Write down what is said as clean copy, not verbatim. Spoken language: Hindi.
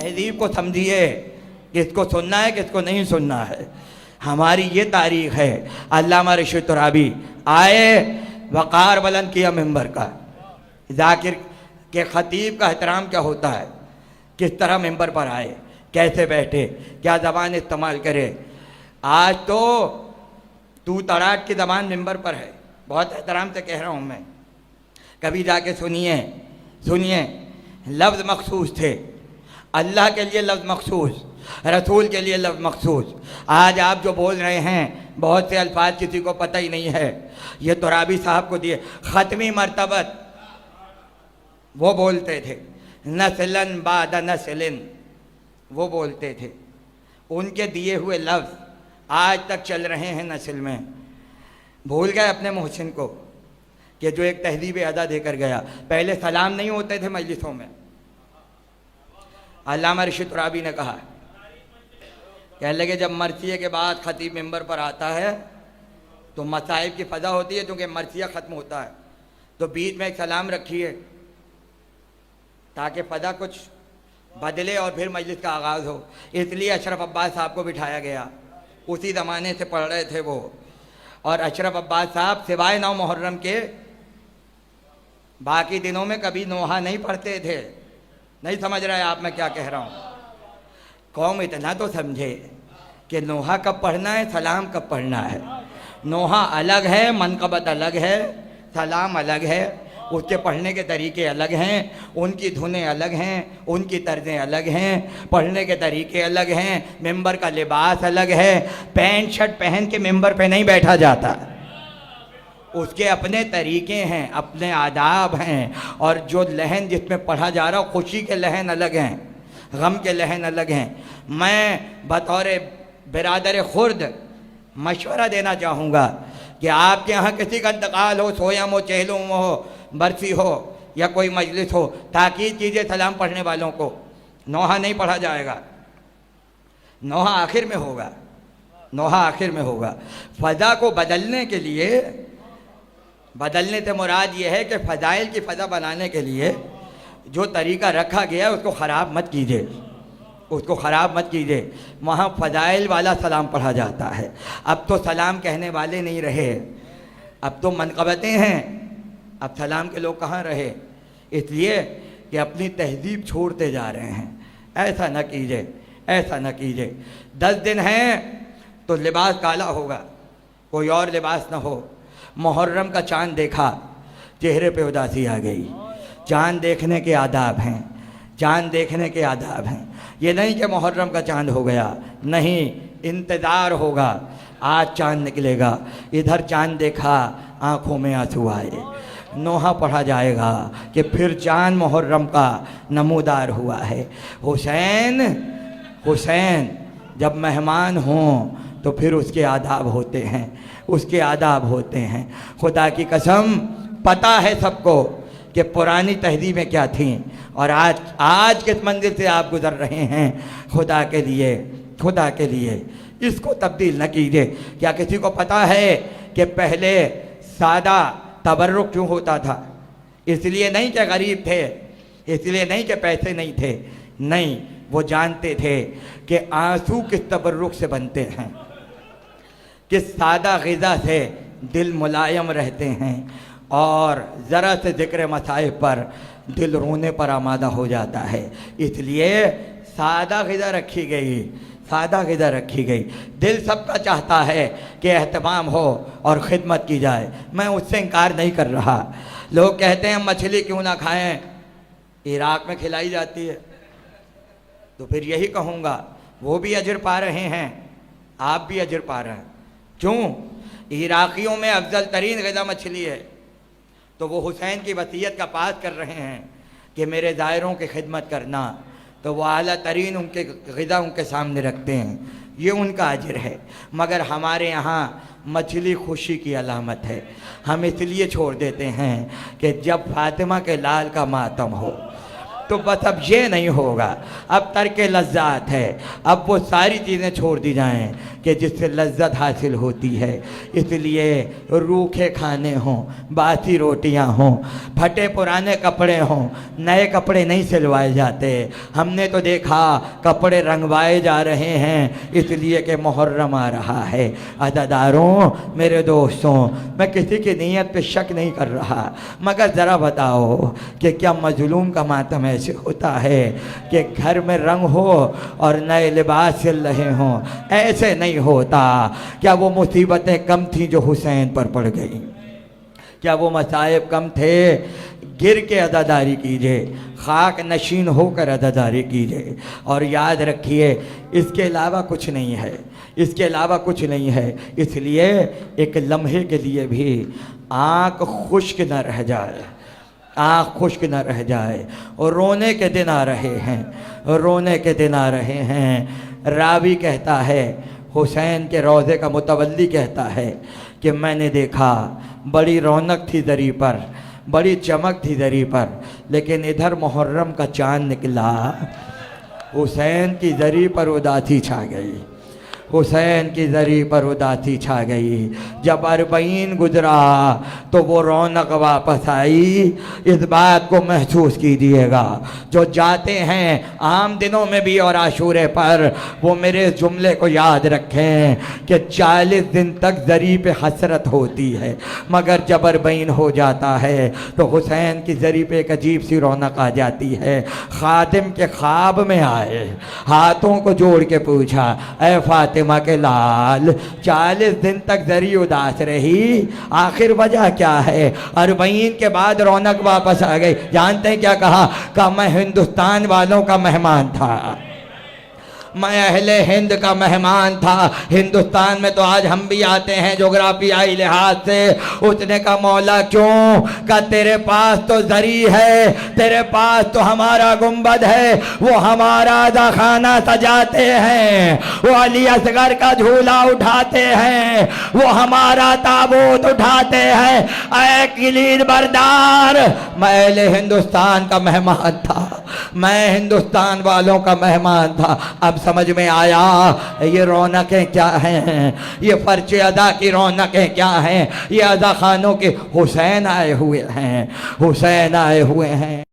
तहजीब को समझिए, किसको सुनना है किसको नहीं सुनना है। हमारी ये तारीख है। अल्लामा रशीद तुराबी आए, वक़ार बुलंद किया मिंबर का। जाकिर के ख़तीब का एहतराम क्या होता है, किस तरह मिंबर पर आए, कैसे बैठे, क्या ज़बान इस्तेमाल करे। आज तो तू तड़ाट की ज़बान मिंबर पर है। बहुत एहतराम से कह रहा हूँ मैं। कभी जाके सुनिए सुनिए, लफ्ज़ मखसूस थे, अल्लाह के लिए लफ्ज़ मखसूस, रसूल के लिए लफ्ज़ मखसूस। आज आप जो बोल रहे हैं बहुत से अल्फाज किसी को पता ही नहीं है। ये तुराबी साहब को दिए ख़त्मी मर्तबत, वो बोलते थे नस्लन बाद नस्लिन, वो बोलते थे। उनके दिए हुए लफ्ज़ आज तक चल रहे हैं नस्ल में। भूल गए अपने मोहसिन को कि जो एक तहजीब अदा देकर गया। पहले सलाम नहीं होते थे मजलिसों में। अल्लामा रशीद तुराबी ने कहा, कहने लगे जब मरसिए के बाद ख़तीब मिंबर पर आता है तो मसाइब की फ़ज़ा होती है, क्योंकि मरसिया ख़त्म होता है तो बीच में एक सलाम रखिए ताकि फ़ज़ा कुछ बदले और फिर मजलिस का आगाज़ हो। इसलिए अशरफ अब्बास साहब को बिठाया गया। उसी ज़माने से पढ़ रहे थे वो। और अशरफ अब्बास साहब सिवाय 9 मुहर्रम के बाकी दिनों में कभी नोहा नहीं पढ़ते थे। नहीं समझ रहे आप मैं क्या कह रहा हूँ। कौम इतना तो समझे कि नोहा कब पढ़ना है, सलाम कब पढ़ना है। नोहा अलग है, मनक़बत अलग है, सलाम अलग है, उसके पढ़ने के तरीके अलग हैं, उनकी धुनें अलग हैं, उनकी तर्ज़ें अलग हैं, पढ़ने के तरीके अलग हैं, मिंबर का लिबास अलग है। पैंट शर्ट पहन के मिंबर पे नहीं बैठा जाता, उसके अपने तरीके हैं, अपने आदाब हैं। और जो लहन जिसमें पढ़ा जा रहा, खुशी के लहन अलग हैं, गम के लहन अलग हैं। मैं बतौर बिरादर खुर्द मशवरा देना चाहूँगा कि आपके यहाँ किसी का इंतकाल हो, सोयम हो, चहलुम हो, बरसी हो या कोई मजलिस हो, ताकीद कीजिए सलाम पढ़ने वालों को। नोहा नहीं पढ़ा जाएगा, नोहा आखिर में होगा, नोहा आखिर में होगा। फ़ज़ा को बदलने के लिए, बदलने से मुराद ये है कि फ़ज़ाइल की फ़ज़ा बनाने के लिए जो तरीक़ा रखा गया उसको ख़राब मत कीजिए, उसको ख़राब मत कीजिए। वहाँ फ़ज़ाइल वाला सलाम पढ़ा जाता है। अब तो सलाम कहने वाले नहीं रहे, अब तो मनक़बतें हैं। अब सलाम के लोग कहाँ रहे, इसलिए कि अपनी तहजीब छोड़ते जा रहे हैं। ऐसा न कीजिए, ऐसा न कीजिए। 10 दिन हैं तो लिबास काला होगा, कोई और लिबास ना हो। मुहर्रम का चाँद देखा, चेहरे पे उदासी आ गई। चाँद देखने के आदाब हैं, चाँद देखने के आदाब हैं। ये नहीं कि मुहर्रम का चाँद हो गया, नहीं, इंतज़ार होगा, आज चाँद निकलेगा। इधर चाँद देखा, आँखों में आंसू आए। नोहा पढ़ा जाएगा कि फिर चाँद मुहर्रम का नमूदार हुआ है। हुसैन, हुसैन जब मेहमान हों तो फिर उसके आदाब होते हैं, उसके आदाब होते हैं। खुदा की कसम पता है सबको कि पुरानी तहजीबें क्या थीं और आज किस मंजिल से आप गुज़र रहे हैं। खुदा के लिए, खुदा के लिए इसको तब्दील न कीजिए। क्या किसी को पता है कि पहले सादा तबर्रुक क्यों होता था? इसलिए नहीं कि गरीब थे, इसलिए नहीं कि पैसे नहीं थे, नहीं, वो जानते थे कि आंसू किस तबर्रुक से बनते हैं, किस सादा ग़िज़ा से दिल मुलायम रहते हैं और ज़रा से ज़िक्र मसाइब पर दिल रोने पर आमादा हो जाता है। इसलिए सादा ग़िज़ा रखी गई, सादा ग़िज़ा रखी गई। दिल सबका चाहता है कि एहतमाम हो और ख़िदमत की जाए, मैं उससे इनकार नहीं कर रहा। लोग कहते हैं मछली क्यों ना खाएं, इराक़ में खिलाई जाती है, तो फिर यही कहूँगा वो भी अजर पा रहे हैं, आप भी अजर पा रहे हैं। क्यों? इराक़ियों में अफजल तरीन ग़िज़ा मछली है, तो वो हुसैन की वसीयत का पास कर रहे हैं कि मेरे ज़ायरों की खिदमत करना, तो वो आला तरीन उनके ग़िज़ा उनके सामने रखते हैं, ये उनका अजर है। मगर हमारे यहाँ मछली खुशी की अलामत है, हम इसलिए छोड़ देते हैं कि जब फातिमा के लाल का मातम हो, तो बस अब ये नहीं होगा, अब तर्क लज्जात है। अब वो सारी चीज़ें छोड़ दी जाएं कि जिससे लज्जत हासिल होती है। इसलिए रूखे खाने हों, बासी रोटियां हों, फटे पुराने कपड़े हों, नए कपड़े नहीं सिलवाए जाते। हमने तो देखा कपड़े रंगवाए जा रहे हैं इसलिए कि मुहर्रम आ रहा है। अज़ादारों, मेरे दोस्तों, मैं किसी की नीयत पे शक नहीं कर रहा, मगर ज़रा बताओ कि क्या मजलूम का मातम ऐसे होता है कि घर में रंग हो और नए लिबास सिल रहे हों? ऐसे नहीं होता। क्या वो मुसीबतें कम थी जो हुसैन पर पड़ गई? क्या वो मसाइब कम थे? गिर के अदादारी कीजिए, खाक नशीन होकर अदादारी कीजिए, और याद रखिए इसके अलावा कुछ नहीं है, इसके अलावा कुछ नहीं है। इसलिए एक लम्हे के लिए भी आँख खुश्क न रह जाए, आँख खुश्क न रह जाए। और रोने के दिन आ रहे हैं, रोने के दिन आ रहे हैं। रावी कहता है, हुसैन के रोज़े का मुतवल्ली कहता है कि मैंने देखा बड़ी रौनक थी दरी पर, बड़ी चमक थी दरी पर, लेकिन इधर मुहर्रम का चाँद निकला, हुसैन की दरी पर उदासी छा गई, हुसैन की दरी पर उदासी छा गई। जब अरबईन गुजरा तो वो रौनक वापस आई। इस बात को महसूस कीजिएगा, जो जाते हैं आम दिनों में भी और आशूरे पर, वो मेरे इस जुमले को याद रखें कि 40 दिन तक दरी पे हसरत होती है, मगर जब अरबईन हो जाता है तो हुसैन की दरी पे एक अजीब सी रौनक आ जाती है। खादिम के ख्वाब में आए, हाथों को जोड़ के पूछा, ऐ फातिमा के लाल, 40 दिन तक दरी उदास रही, आखिर वजह क्या है? अरबईन के बाद रौनक वापस आ गई। जानते हैं क्या कहा? कि मैं हिंदुस्तान वालों का मेहमान था, मैं अहले हिंद का मेहमान था। हिंदुस्तान में तो आज हम भी आते हैं जोग्राफियाई लिहाज से। उसने कहा मौला क्यों? का तेरे पास तो जरी है, तेरे पास तो हमारा गुंबद है, वो हमारा आधा खाना सजाते हैं, वो अली असगर का झूला उठाते हैं, वो हमारा ताबूत उठाते हैं। ऐ किलीद बरदार, मैं अहले हिंदुस्तान का मेहमान था, मैं हिंदुस्तान वालों का मेहमान था। अब समझ में आया ये रौनकें क्या हैं, ये पर्चे अदा की रौनकें क्या हैं। ये अदा खानों के हुसैन आए हुए हैं, हुसैन आए हुए हैं।